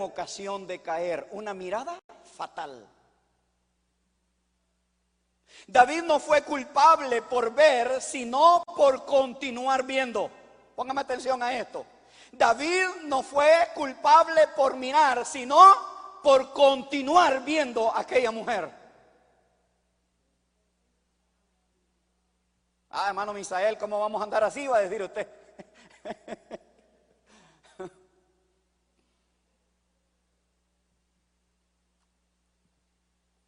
en ocasión de caer, una mirada fatal. David no fue culpable por ver, sino por continuar viendo. Póngame atención a esto. David no fue culpable por mirar, sino por continuar viendo a aquella mujer. Ah, hermano Misael, ¿cómo vamos a andar así? Va a decir usted.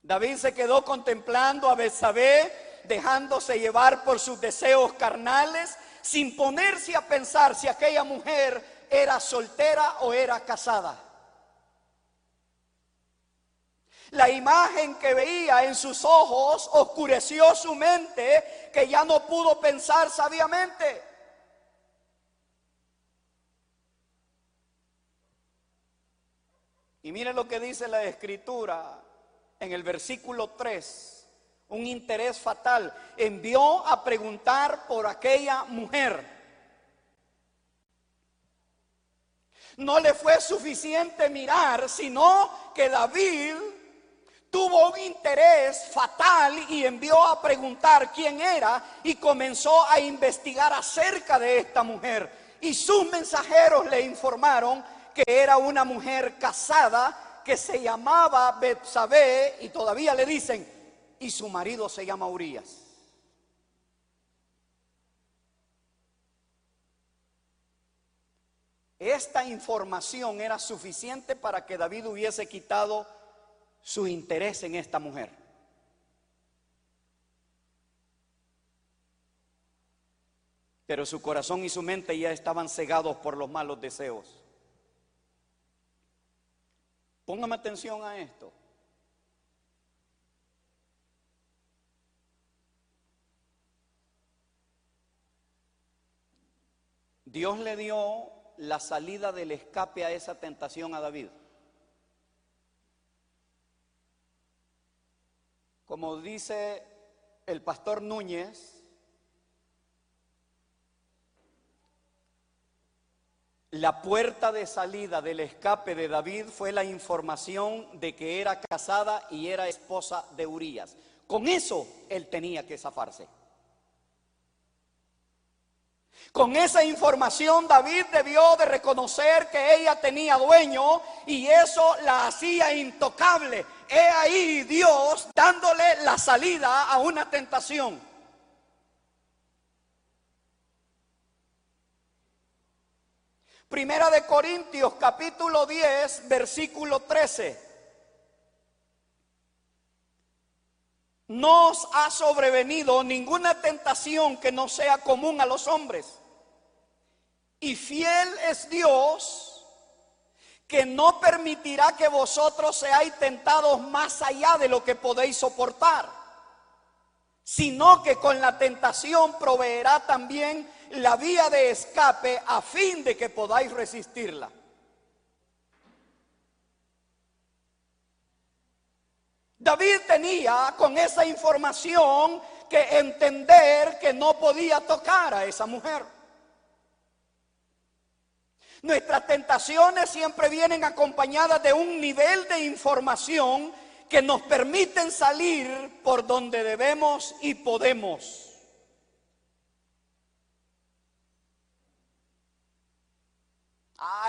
David se quedó contemplando a Betsabé, dejándose llevar por sus deseos carnales, sin ponerse a pensar si aquella mujer era soltera o era casada. La imagen que veía en sus ojos oscureció su mente, que ya no pudo pensar sabiamente. Y miren lo que dice la Escritura en el versículo 3. Un interés fatal. Envió a preguntar por aquella mujer. No le fue suficiente mirar, sino que David tuvo un interés fatal y envió a preguntar quién era y comenzó a investigar acerca de esta mujer. Y sus mensajeros le informaron que era una mujer casada que se llamaba Betsabé, y todavía le dicen, y su marido se llama Urías. Esta información era suficiente para que David hubiese quitado su interés en esta mujer. Pero su corazón y su mente ya estaban cegados por los malos deseos. Póngame atención a esto. Dios le dio la salida del escape a esa tentación a David. Como dice el pastor Núñez, la puerta de salida del escape de David fue la información de que era casada y era esposa de Urías. Con eso él tenía que zafarse. Con esa información David debió de reconocer que ella tenía dueño y eso la hacía intocable. He ahí Dios dándole la salida a una tentación. Primera de Corintios capítulo 10 versículo 13. No os ha sobrevenido ninguna tentación que no sea común a los hombres. Y fiel es Dios, que no permitirá que vosotros seáis tentados más allá de lo que podéis soportar, sino que con la tentación proveerá también la vía de escape a fin de que podáis resistirla. David tenía con esa información que entender que no podía tocar a esa mujer. Nuestras tentaciones siempre vienen acompañadas de un nivel de información que nos permiten salir por donde debemos y podemos.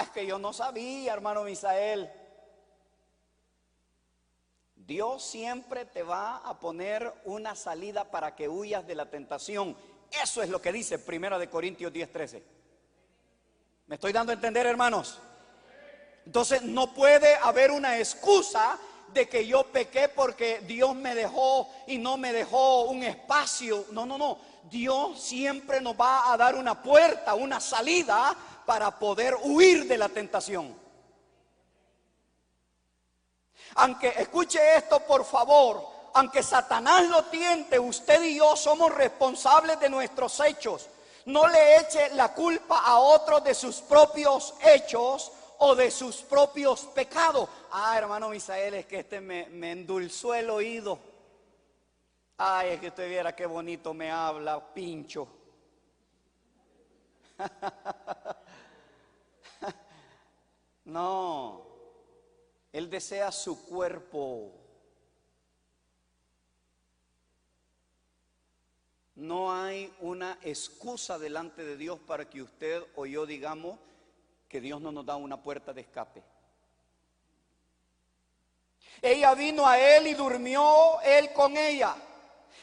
Es que yo no sabía, hermano Misael. Dios siempre te va a poner una salida para que huyas de la tentación. Eso es lo que dice Primera de Corintios 10:13. ¿Me estoy dando a entender, hermanos? Entonces no puede haber una excusa de que yo pequé porque Dios me dejó y no me dejó un espacio. No. Dios siempre nos va a dar una puerta, una salida para poder huir de la tentación. Aunque, escuche esto por favor, aunque Satanás lo tiente, usted y yo somos responsables de nuestros hechos. No le eche la culpa a otros de sus propios hechos o de sus propios pecados. Hermano Misael, es que me endulzó el oído. Es que usted viera qué bonito me habla, pincho. No. desea su cuerpo. No hay una excusa delante de Dios para que usted o yo digamos que Dios no nos da una puerta de escape. Ella vino a él y durmió él con ella.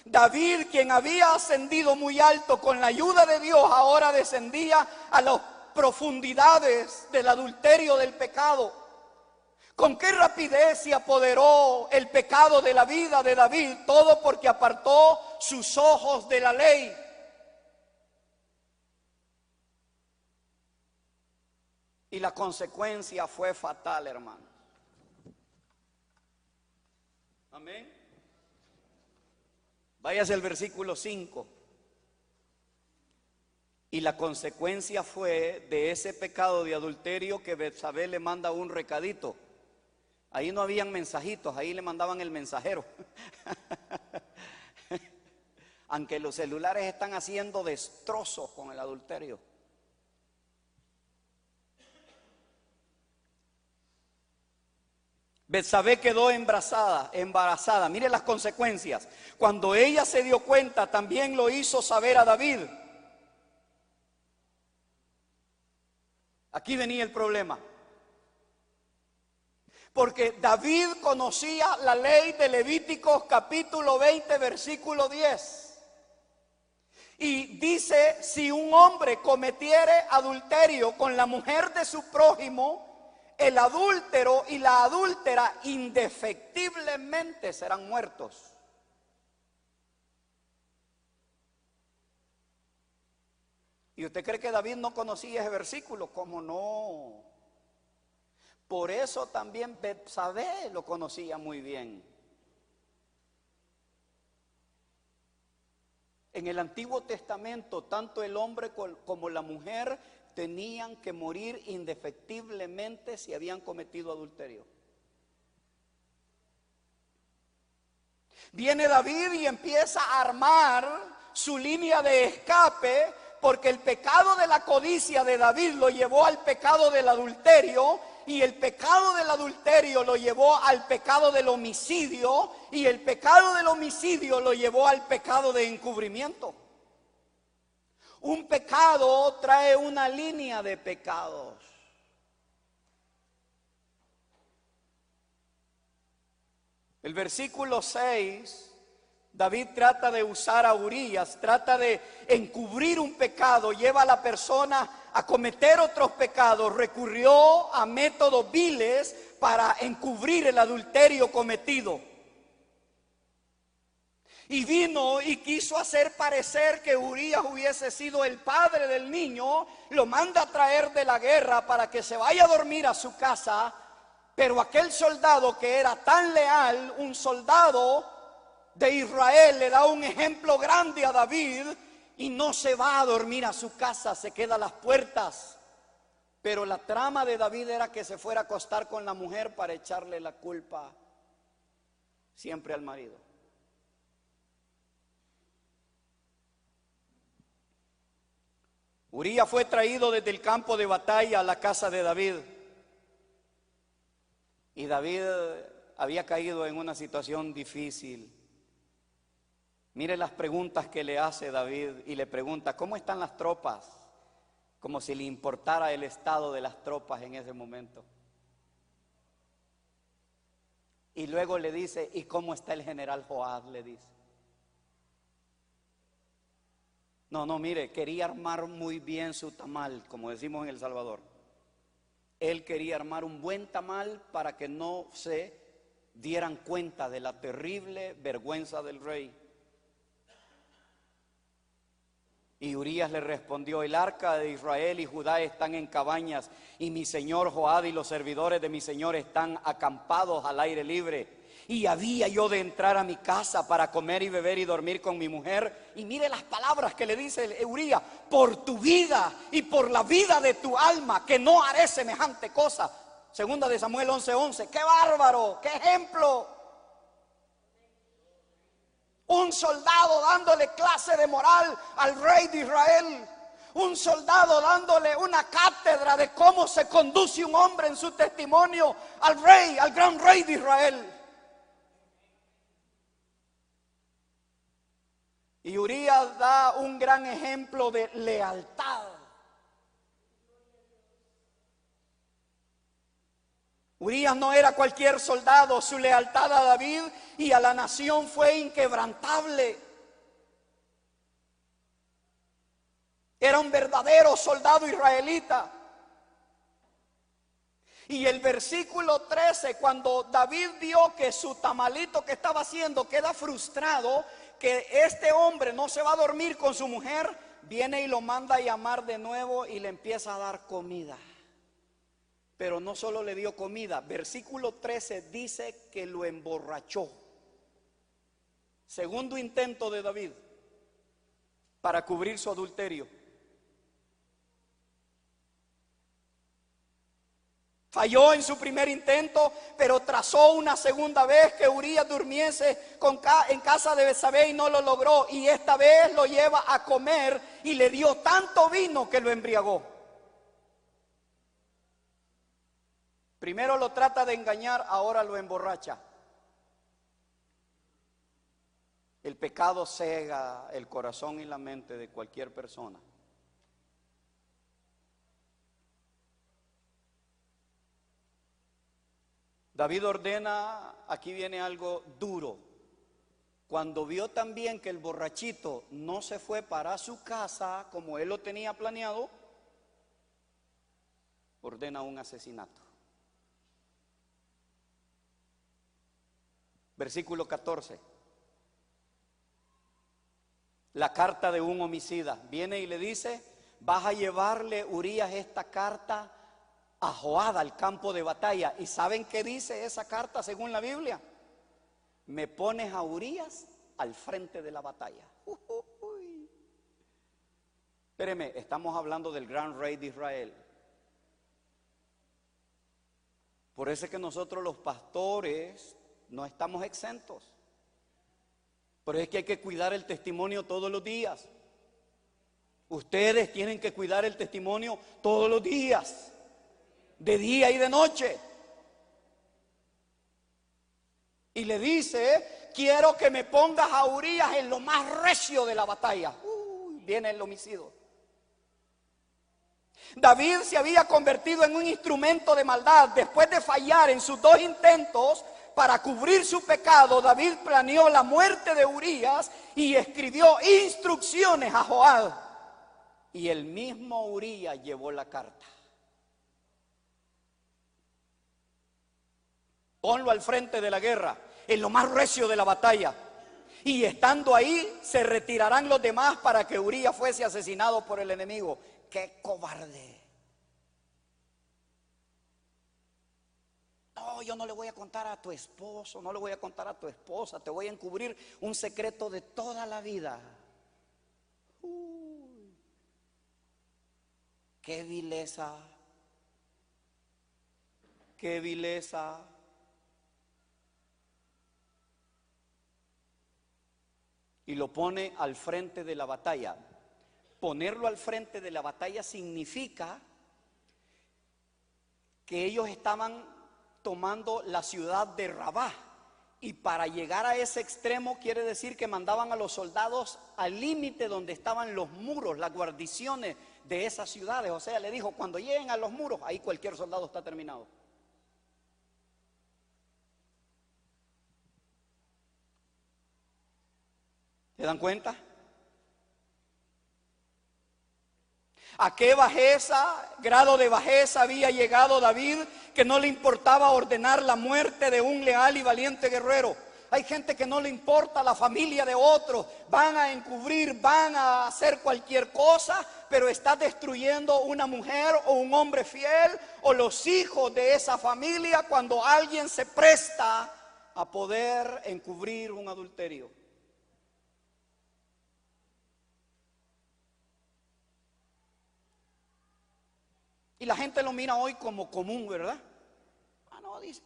David, quien había ascendido muy alto con la ayuda de Dios, ahora descendía a las profundidades del adulterio, del pecado. Con qué rapidez se apoderó el pecado de la vida de David, todo porque apartó sus ojos de la ley. Y la consecuencia fue fatal, hermano. Amén. Váyase al versículo 5. Y la consecuencia fue de ese pecado de adulterio que Betsabé le manda un recadito. Ahí no habían mensajitos, ahí le mandaban el mensajero. Aunque los celulares están haciendo destrozos con el adulterio. Betsabé quedó embarazada. Mire las consecuencias. Cuando ella se dio cuenta, también lo hizo saber a David. Aquí venía el problema. Porque David conocía la ley de Levíticos capítulo 20 versículo 10. Y dice, si un hombre cometiere adulterio con la mujer de su prójimo, el adúltero y la adúltera indefectiblemente serán muertos. ¿Y usted cree que David no conocía ese versículo? ¿Cómo no? Por eso también Betsabé lo conocía muy bien. En el Antiguo Testamento, tanto el hombre como la mujer tenían que morir indefectiblemente si habían cometido adulterio. Viene David y empieza a armar su línea de escape, porque el pecado de la codicia de David lo llevó al pecado del adulterio, y el pecado del adulterio lo llevó al pecado del homicidio, y el pecado del homicidio lo llevó al pecado de encubrimiento. Un pecado trae una línea de pecados. El versículo 6, David trata de usar a Urías, trata de encubrir un pecado, lleva a la persona a cometer otros pecados, recurrió a métodos viles para encubrir el adulterio cometido. Y vino y quiso hacer parecer que Urías hubiese sido el padre del niño, lo manda a traer de la guerra para que se vaya a dormir a su casa, pero aquel soldado que era tan leal, un soldado de Israel, le da un ejemplo grande a David y no se va a dormir a su casa, se queda a las puertas. Pero la trama de David era que se fuera a acostar con la mujer para echarle la culpa siempre al marido. Urías fue traído desde el campo de batalla a la casa de David. Y David había caído en una situación difícil. Mire las preguntas que le hace David, y le pregunta, ¿cómo están las tropas? Como si le importara el estado de las tropas en ese momento. Y luego le dice, ¿y cómo está el general Joab? Le dice. No, mire, quería armar muy bien su tamal, como decimos en El Salvador. Él quería armar un buen tamal para que no se dieran cuenta de la terrible vergüenza del rey. Y Urías le respondió, el arca de Israel y Judá están en cabañas, y mi señor Joab y los servidores de mi señor están acampados al aire libre. Y había yo de entrar a mi casa para comer y beber y dormir con mi mujer. Y mire las palabras que le dice Urías, por tu vida y por la vida de tu alma, que no haré semejante cosa. Segunda de Samuel 11:11. ¡Qué bárbaro! ¡Qué ejemplo! Un soldado dándole clase de moral al rey de Israel. Un soldado dándole una cátedra de cómo se conduce un hombre en su testimonio al rey, al gran rey de Israel. Y Urías da un gran ejemplo de lealtad. Urías no era cualquier soldado, su lealtad a David y a la nación fue inquebrantable. Era un verdadero soldado israelita. Y el versículo 13, cuando David vio que su tamalito que estaba haciendo queda frustrado, que este hombre no se va a dormir con su mujer, viene y lo manda a llamar de nuevo y le empieza a dar comida. Pero no solo le dio comida, versículo 13 dice que lo emborrachó. Segundo intento de David para cubrir su adulterio. Falló en su primer intento, pero trazó una segunda vez que Urías durmiese en casa de Betsabé y no lo logró. Y esta vez lo lleva a comer y le dio tanto vino que lo embriagó. Primero lo trata de engañar, ahora lo emborracha. El pecado cega el corazón y la mente de cualquier persona. David ordena, aquí viene algo duro. Cuando vio también que el borrachito no se fue para su casa como él lo tenía planeado, ordena un asesinato. Versículo 14. La carta de un homicida. Viene y le dice: vas a llevarle, Urías, esta carta a Joab al campo de batalla. ¿Y saben qué dice esa carta según la Biblia? Me pones a Urías al frente de la batalla. Espéreme, estamos hablando del gran rey de Israel. Por eso es que nosotros los pastores no estamos exentos. Por eso es que hay que cuidar el testimonio todos los días. Ustedes tienen que cuidar el testimonio todos los días, de día y de noche. Y le dice: quiero que me pongas a Urías en lo más recio de la batalla. Viene el homicidio. David se había convertido en un instrumento de maldad. Después de fallar en sus dos intentos para cubrir su pecado, David planeó la muerte de Urías y escribió instrucciones a Joab. Y el mismo Urías llevó la carta. Ponlo al frente de la guerra, en lo más recio de la batalla. Y estando ahí, se retirarán los demás para que Urías fuese asesinado por el enemigo. ¡Qué cobarde! No, yo no le voy a contar a tu esposo, no le voy a contar a tu esposa, te voy a encubrir un secreto de toda la vida. ¡Qué vileza! ¡Qué vileza! Y lo pone al frente de la batalla. Ponerlo al frente de la batalla significa que ellos estaban tomando la ciudad de Rabá, y para llegar a ese extremo quiere decir que mandaban a los soldados al límite donde estaban los muros, las guarniciones de esas ciudades. O sea, le dijo: cuando lleguen a los muros, ahí cualquier soldado está terminado. ¿Se dan cuenta? ¿A qué bajeza, grado de bajeza había llegado David, que no le importaba ordenar la muerte de un leal y valiente guerrero? Hay gente que no le importa la familia de otros, van a encubrir, van a hacer cualquier cosa, pero está destruyendo una mujer o un hombre fiel o los hijos de esa familia cuando alguien se presta a poder encubrir un adulterio. Y la gente lo mira hoy como común, ¿verdad? Ah, no, dice.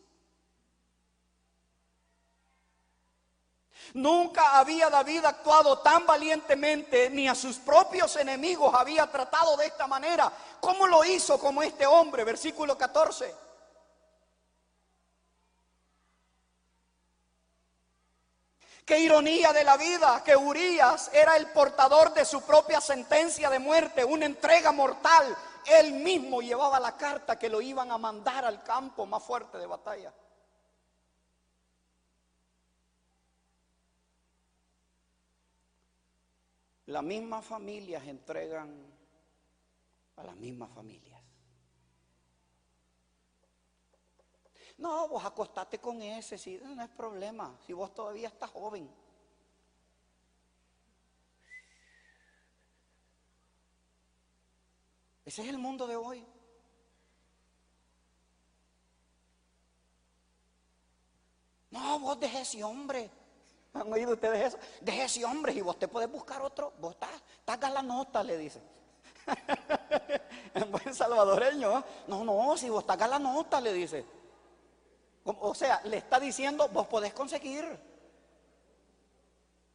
Nunca había David actuado tan valientemente, ni a sus propios enemigos había tratado de esta manera. ¿Cómo lo hizo como este hombre? Versículo 14. Qué ironía de la vida, que Urías era el portador de su propia sentencia de muerte, una entrega mortal. Él mismo llevaba la carta que lo iban a mandar al campo más fuerte de batalla. Las mismas familias entregan a las mismas familias. No, vos acostate con ese, si no es problema, si vos todavía estás joven. Ese es el mundo de hoy. No, vos deje ese hombre. ¿Han oído ustedes eso? Deje ese hombre y vos te podés buscar otro. Vos estás galanota, le dicen. En buen salvadoreño, ¿eh? No, si vos estás galanota, le dice. O sea, le está diciendo, vos podés conseguir.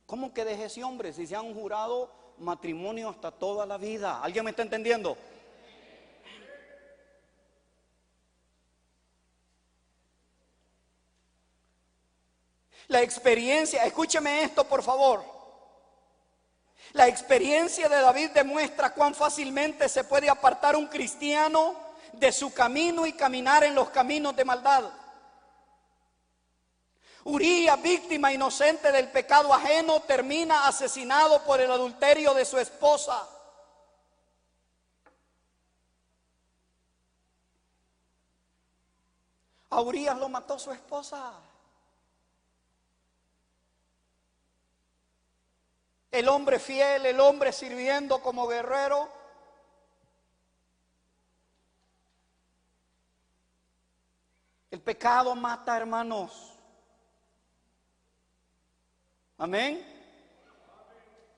¿Cómo que deje ese hombre si se han jurado matrimonio hasta toda la vida? ¿Alguien me está entendiendo? La experiencia, escúcheme esto por favor. La experiencia de David demuestra cuán fácilmente se puede apartar un cristiano de su camino y caminar en los caminos de maldad. Urías, víctima inocente del pecado ajeno, termina asesinado por el adulterio de su esposa. A Urías lo mató su esposa. El hombre fiel, el hombre sirviendo como guerrero. El pecado mata, hermanos. Amén.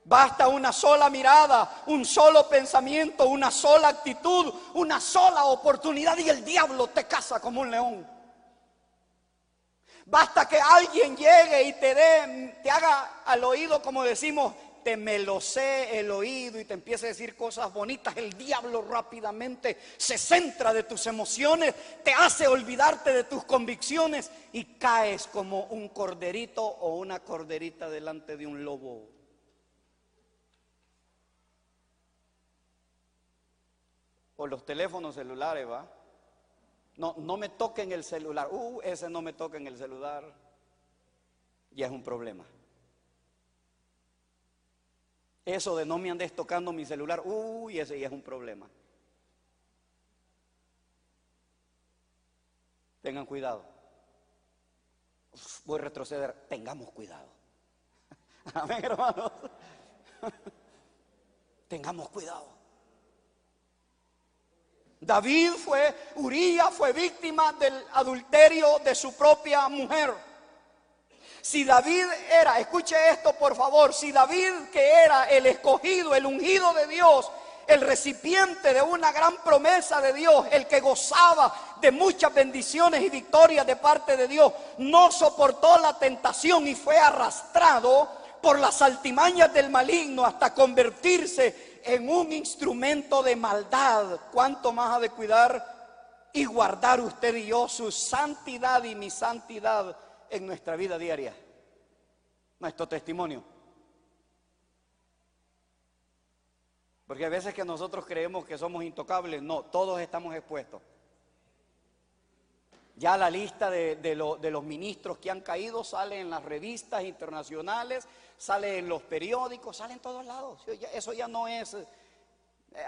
Basta una sola mirada, un solo pensamiento, una sola actitud, una sola oportunidad y el diablo te caza como un león. Basta que alguien llegue y te haga al oído, como decimos, te melosee el oído y te empiece a decir cosas bonitas. El diablo rápidamente se centra de tus emociones, te hace olvidarte de tus convicciones y caes como un corderito o una corderita delante de un lobo. O los teléfonos celulares, ¿va? No me toquen el celular. Ese no me toca en el celular. Ya es un problema. Eso de no me andes tocando mi celular. Ese ya es un problema. Tengan cuidado. Voy a retroceder. Tengamos cuidado. Amén, hermanos. Tengamos cuidado. Urías fue víctima del adulterio de su propia mujer. Si David era, escuche esto por favor, si David, que era el escogido, el ungido de Dios, el recipiente de una gran promesa de Dios, el que gozaba de muchas bendiciones y victorias de parte de Dios, no soportó la tentación y fue arrastrado por las altimañas del maligno hasta convertirse en un instrumento de maldad. ¿Cuánto más ha de cuidar y guardar usted y yo su santidad y mi santidad en nuestra vida diaria, nuestro testimonio? Porque a veces que nosotros creemos que somos intocables. No, todos estamos expuestos. Ya la lista de los ministros que han caído sale en las revistas internacionales, sale en los periódicos, sale en todos lados. Eso ya no es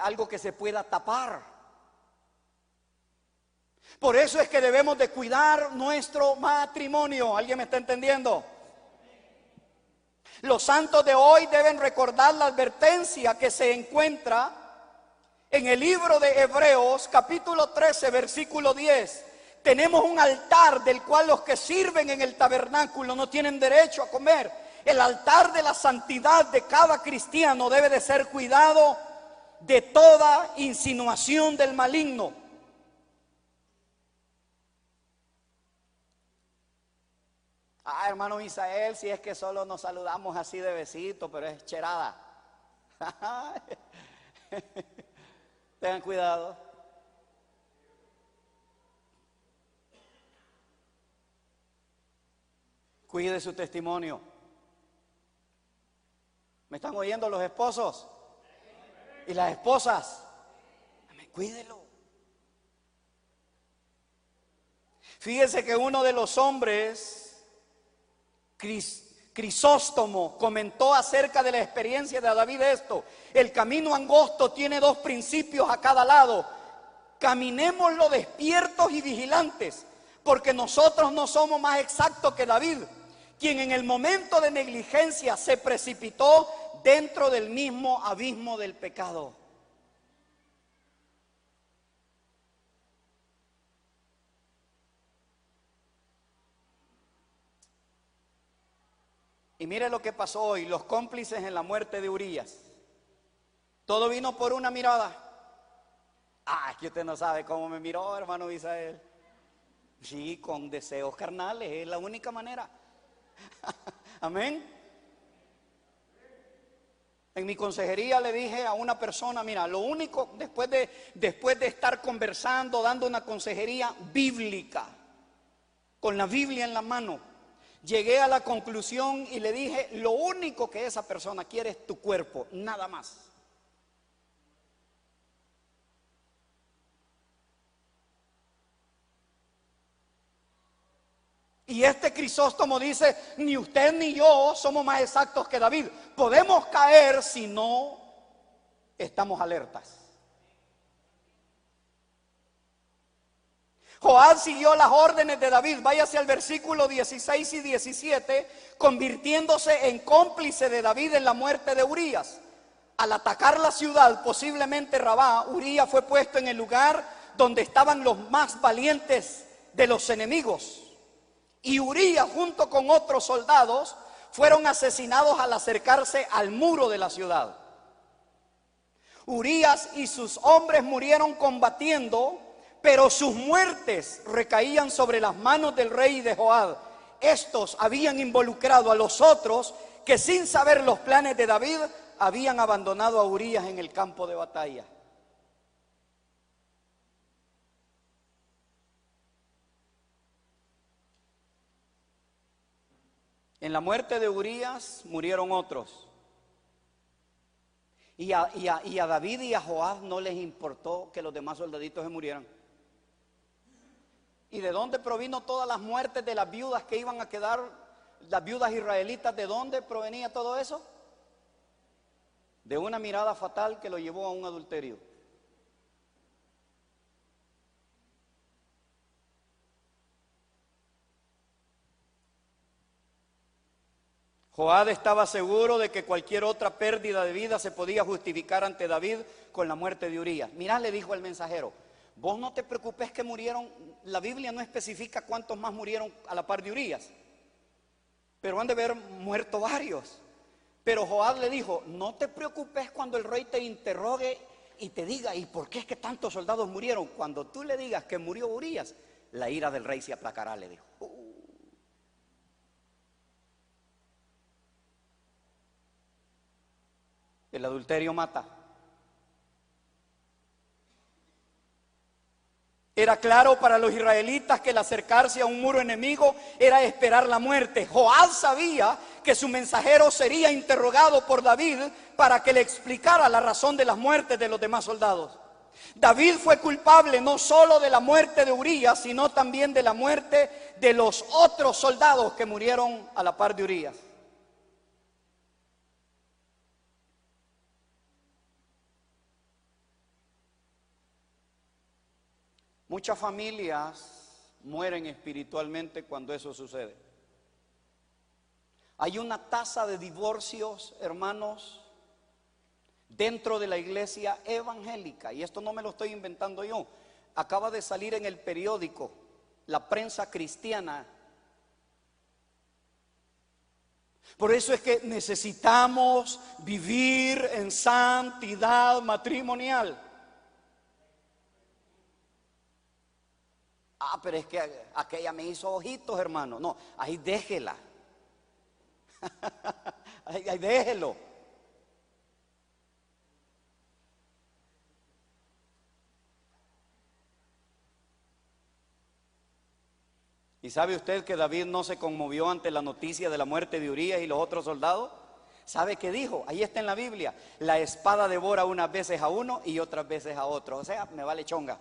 algo que se pueda tapar. Por eso es que debemos de cuidar nuestro matrimonio. ¿Alguien me está entendiendo? Los santos de hoy deben recordar la advertencia que se encuentra en el libro de Hebreos, capítulo 13, versículo 10. Tenemos un altar del cual los que sirven en el tabernáculo no tienen derecho a comer. El altar de la santidad de cada cristiano debe de ser cuidado de toda insinuación del maligno. Ah, hermano Misael, si es que solo nos saludamos así de besito, pero es cherada. Tengan cuidado. Cuide su testimonio. ¿Me están oyendo los esposos? Y las esposas. Cuídelo. Fíjese que uno de los hombres, Crisóstomo, comentó acerca de la experiencia de David esto: el camino angosto tiene dos principios a cada lado. Caminémoslo despiertos y vigilantes, porque nosotros no somos más exactos que David, quien en el momento de negligencia se precipitó dentro del mismo abismo del pecado. Y mire lo que pasó hoy, los cómplices en la muerte de Urías. Todo vino por una mirada. Ah, es que usted no sabe cómo me miró, hermano Isael. Sí, con deseos carnales, es la única manera. Amén. En mi consejería le dije a una persona, mira, lo único, después de estar conversando, dando una consejería bíblica, con la Biblia en la mano, llegué a la conclusión y le dije, lo único que esa persona quiere es tu cuerpo, nada más. Y este Crisóstomo dice, ni usted ni yo somos más exactos que David. Podemos caer si no estamos alertas. Joab siguió las órdenes de David. Váyase al versículo 16 y 17, convirtiéndose en cómplice de David en la muerte de Urías. Al atacar la ciudad, posiblemente Rabá, Urías fue puesto en el lugar donde estaban los más valientes de los enemigos. Y Urías, junto con otros soldados, fueron asesinados al acercarse al muro de la ciudad. Urías y sus hombres murieron combatiendo, pero sus muertes recaían sobre las manos del rey de Joab. Estos habían involucrado a los otros que, sin saber los planes de David, habían abandonado a Urías en el campo de batalla. En la muerte de Urías murieron otros. Y a David y a Joab no les importó que los demás soldaditos se murieran. ¿Y de dónde provino todas las muertes de las viudas que iban a quedar, las viudas israelitas? ¿De dónde provenía todo eso? De una mirada fatal que lo llevó a un adulterio. Joab estaba seguro de que cualquier otra pérdida de vida se podía justificar ante David con la muerte de Urías. Mirá, le dijo el mensajero, vos no te preocupes que murieron, la Biblia no especifica cuántos más murieron a la par de Urías, pero han de haber muerto varios. Pero Joab le dijo, no te preocupes cuando el rey te interrogue y te diga, ¿y por qué es que tantos soldados murieron? Cuando tú le digas que murió Urías, la ira del rey se aplacará, le dijo. El adulterio mata. Era claro para los israelitas que el acercarse a un muro enemigo era esperar la muerte. Joab sabía que su mensajero sería interrogado por David para que le explicara la razón de las muertes de los demás soldados. David fue culpable no solo de la muerte de Urías, sino también de la muerte de los otros soldados que murieron a la par de Urías. Muchas familias mueren espiritualmente cuando eso sucede. Hay una tasa de divorcios, hermanos, dentro de la iglesia evangélica, y esto no me lo estoy inventando yo. Acaba de salir en el periódico, la prensa cristiana. Por eso es que necesitamos vivir en santidad matrimonial. Ah, pero es que aquella me hizo ojitos, hermano. No, ahí déjela. Ahí déjelo. ¿Y sabe usted que David no se conmovió ante la noticia de la muerte de Urías y los otros soldados? ¿Sabe qué dijo? Ahí está en la Biblia. La espada devora unas veces a uno y otras veces a otro. O sea, me vale chonga.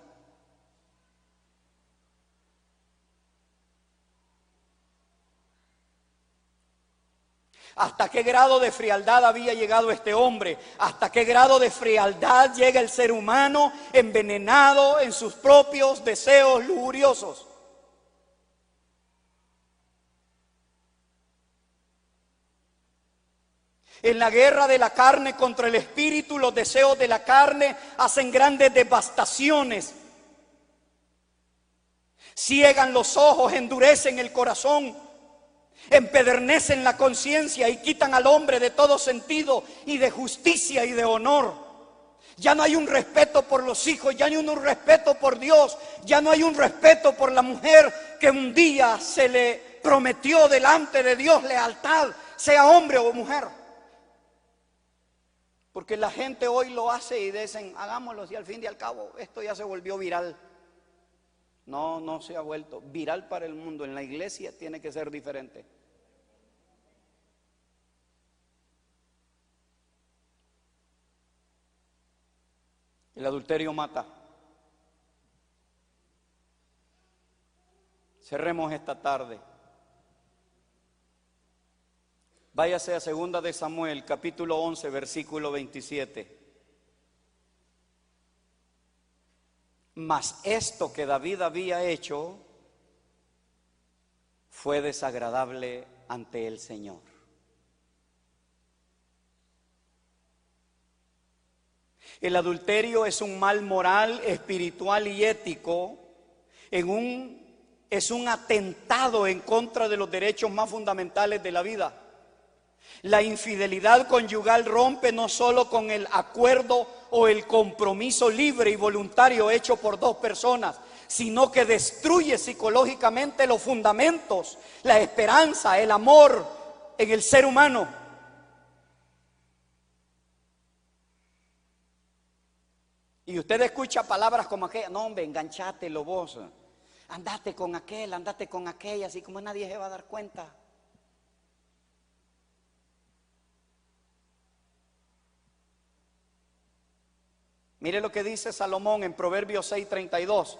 ¿Hasta qué grado de frialdad había llegado este hombre? ¿Hasta qué grado de frialdad llega el ser humano envenenado en sus propios deseos lujuriosos? En la guerra de la carne contra el espíritu, los deseos de la carne hacen grandes devastaciones. Ciegan los ojos, endurecen el corazón, empedernecen la conciencia y quitan al hombre de todo sentido y de justicia y de honor. Ya no hay un respeto por los hijos, ya no hay un respeto por Dios, ya no hay un respeto por la mujer que un día se le prometió delante de Dios lealtad, sea hombre o mujer. Porque la gente hoy lo hace y dicen, hagámoslo, y al fin y al cabo esto ya se volvió viral. No, no se ha vuelto viral para el mundo. En la iglesia tiene que ser diferente. El adulterio mata. Cerremos esta tarde. Váyase a 2 de Samuel, capítulo 11, versículo 27. Mas esto que David había hecho fue desagradable ante el Señor. El adulterio es un mal moral, espiritual y ético, es un atentado en contra de los derechos más fundamentales de la vida. La infidelidad conyugal rompe no solo con el acuerdo o el compromiso libre y voluntario hecho por dos personas, sino que destruye psicológicamente los fundamentos, la esperanza, el amor en el ser humano. Y usted escucha palabras como aquella, no hombre, enganchátelo vos, andate con aquel, andate con aquella, así como nadie se va a dar cuenta. Mire lo que dice Salomón en Proverbios 6:32,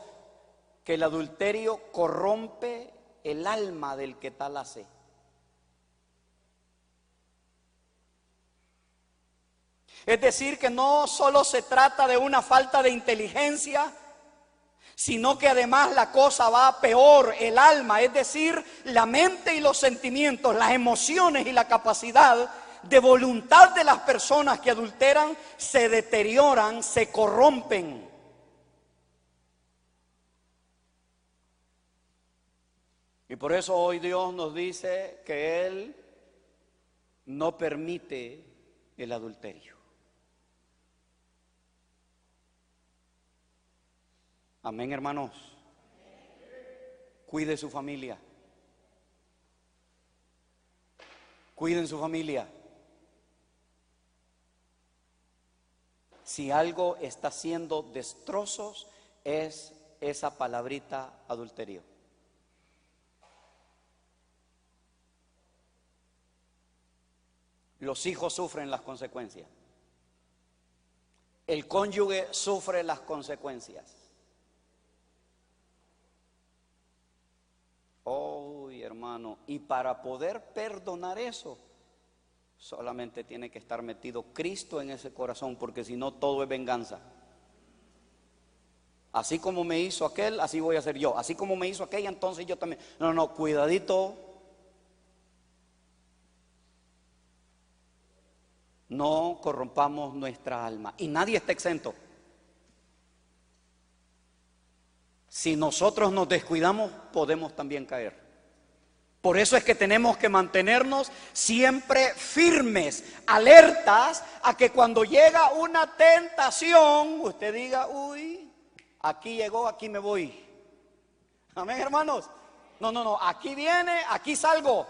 que el adulterio corrompe el alma del que tal hace. Es decir, que no solo se trata de una falta de inteligencia, sino que además la cosa va peor, el alma, es decir, la mente y los sentimientos, las emociones y la capacidad de voluntad de las personas que adulteran se deterioran, se corrompen. Y por eso hoy Dios nos dice que Él no permite el adulterio. Amén, hermanos. Cuide su familia. Cuiden su familia. Si algo está haciendo destrozos es esa palabrita adulterio. Los hijos sufren las consecuencias. El cónyuge sufre las consecuencias. Oh, hermano, y para poder perdonar eso, solamente tiene que estar metido Cristo en ese corazón, porque si no todo es venganza. Así como me hizo aquel, así voy a hacer yo. Así como me hizo aquella, entonces yo también. No, cuidadito. No corrompamos nuestra alma. Y nadie está exento. Si nosotros nos descuidamos, podemos también caer. Por eso es que tenemos que mantenernos siempre firmes, alertas a que cuando llega una tentación, usted diga, uy, aquí llegó, aquí me voy. Amén, hermanos. No, aquí viene, aquí salgo.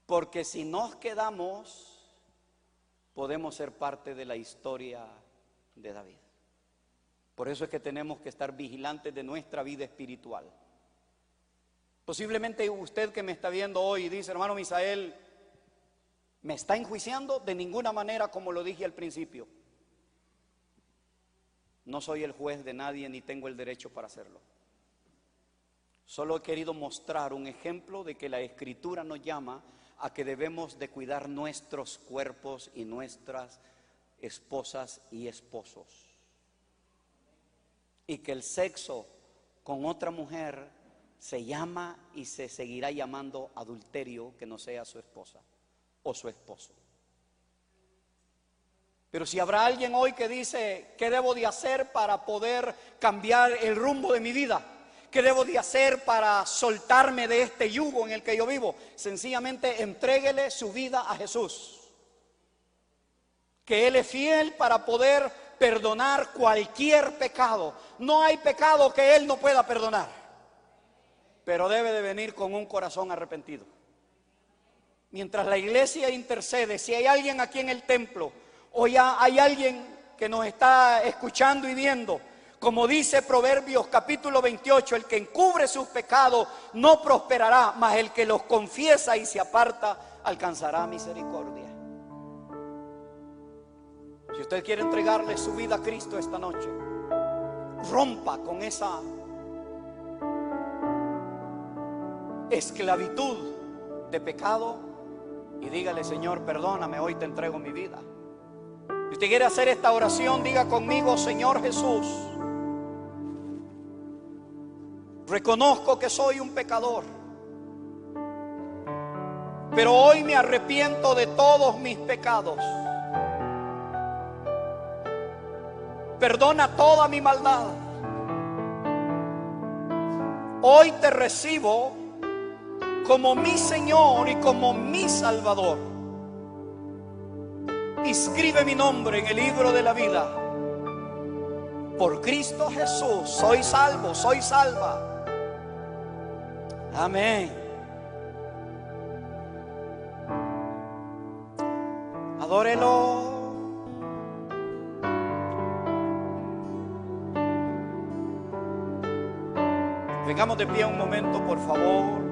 Porque si nos quedamos, podemos ser parte de la historia de David. Por eso es que tenemos que estar vigilantes de nuestra vida espiritual. Posiblemente usted que me está viendo hoy dice: hermano Misael, ¿me está enjuiciando? De ninguna manera, como lo dije al principio. No soy el juez de nadie ni tengo el derecho para hacerlo. Solo he querido mostrar un ejemplo de que la Escritura nos llama a que debemos de cuidar nuestros cuerpos y nuestras esposas y esposos. Y que el sexo con otra mujer se llama y se seguirá llamando adulterio, que no sea su esposa o su esposo. Pero si habrá alguien hoy que dice: ¿qué debo de hacer para poder cambiar el rumbo de mi vida? ¿Qué debo de hacer para soltarme de este yugo en el que yo vivo? Sencillamente entréguele su vida a Jesús, que Él es fiel para poder perdonar cualquier pecado. No hay pecado que Él no pueda perdonar, pero debe de venir con un corazón arrepentido. Mientras la iglesia intercede, si hay alguien aquí en el templo, o ya hay alguien que nos está escuchando y viendo, como dice Proverbios capítulo 28, el que encubre sus pecados no prosperará, mas el que los confiesa y se aparta alcanzará misericordia. Si usted quiere entregarle su vida a Cristo esta noche, rompa con esa esclavitud de pecado y dígale: Señor, perdóname, hoy te entrego mi vida. Si usted quiere hacer esta oración, diga conmigo: Señor Jesús, reconozco que soy un pecador, pero hoy me arrepiento de todos mis pecados. Perdona toda mi maldad. Hoy te recibo como mi Señor y como mi Salvador. Inscribe mi nombre en el libro de la vida. Por Cristo Jesús soy salvo, soy salva. Amén. Adórelo. Vengamos de pie un momento, por favor.